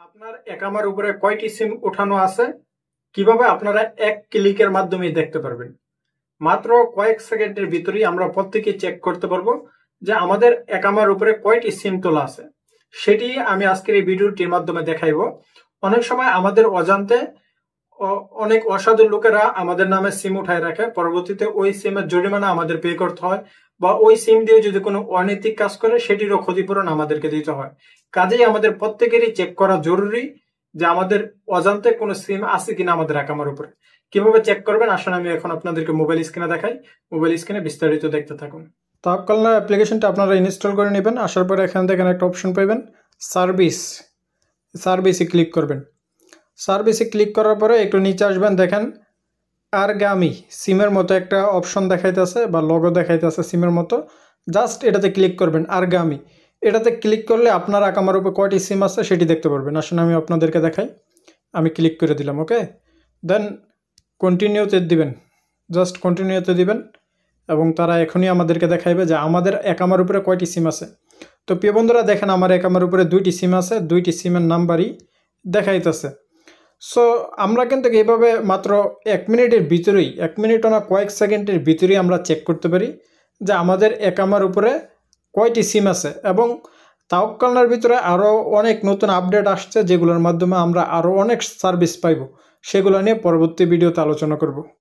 আপনার একামার উপরে কয়টি সিম ওঠানো আছে কিভাবে আপনারা এক ক্লিকের মাধ্যমে দেখতে পারবেন। মাত্র কয়েক সেকেন্ডের ভিতরেই আমরা প্রত্যেকে চেক করতে পারবো যে আমাদের একামার উপরে কয়টি সিম তোলা আছে। সেটি আমি আজকের এই ভিডিওটির মাধ্যমে দেখাইবো। অনেক সময় আমাদের অজান্তে অনেক অসাধু লোকেরা আমাদের নামে সিম উঠায় রাখে, পরবর্তীতে ওই সিমের জরিমানা আমাদের পে করতে হয়, বা ওই সিম দিয়ে যদি কোনো অনৈতিক কাজ করে সেটিরও ক্ষতিপূরণ আমাদেরকে দিতে হয়। কাজেই আমাদের প্রত্যেকেরই চেক করা জরুরি যে আমাদের অজান্তে কোনো সিম আছে কিনা আমাদের একামার উপরে। কিভাবে চেক করবেন আসলে আমি এখন আপনাদেরকে মোবাইল স্ক্রিনে দেখাই। মোবাইল স্ক্রিনে বিস্তারিত দেখতে থাকুন। তাওয়াক্কালনার অ্যাপ্লিকেশনটা আপনারা ইনস্টল করে নেবেন। আসার পরে এখান থেকে একটা অপশন পাবেন সার্ভিসে ক্লিক করবেন। সার্ভিসে ক্লিক করার পরে একটু নিচে আসবেন, দেখেন আরগামি সিমের মতো একটা অপশন দেখাইতেছে বা লগো দেখাইতেছে সিমের মতো। জাস্ট এটাতে ক্লিক করবেন, আরগামি। এটাতে ক্লিক করলে আপনার একামার উপর কয়টি সিম আছে সেটি দেখতে পারবেন। আসলে আমি আপনাদেরকে দেখাই। আমি ক্লিক করে দিলাম, ওকে। দেন কন্টিনিউতে দিবেন, জাস্ট কন্টিনিউতে দিবেন এবং তারা এখনই আমাদেরকে দেখাইবে যে আমাদের একামার উপরে কয়টি সিম আছে। তো প্রিয় বন্ধুরা দেখেন আমার একামার উপরে 2টি সিম আছে, 2টি সিমের নাম্বারই দেখাইতেছে। সো আমরা কিন্তু এইভাবে মাত্র 1 মিনিটের ভিতরেই, 1 মিনিটও না কয়েক সেকেন্ডের ভিতরেই আমরা চেক করতে পারি যে আমাদের একামার উপরে কয়টি সিম আছে। এবং তাওয়াক্কালনার ভিতরে আরও অনেক নতুন আপডেট আসছে যেগুলোর মাধ্যমে আমরা আরও অনেক সার্ভিস পাইব। সেগুলো নিয়ে পরবর্তী ভিডিওতে আলোচনা করব।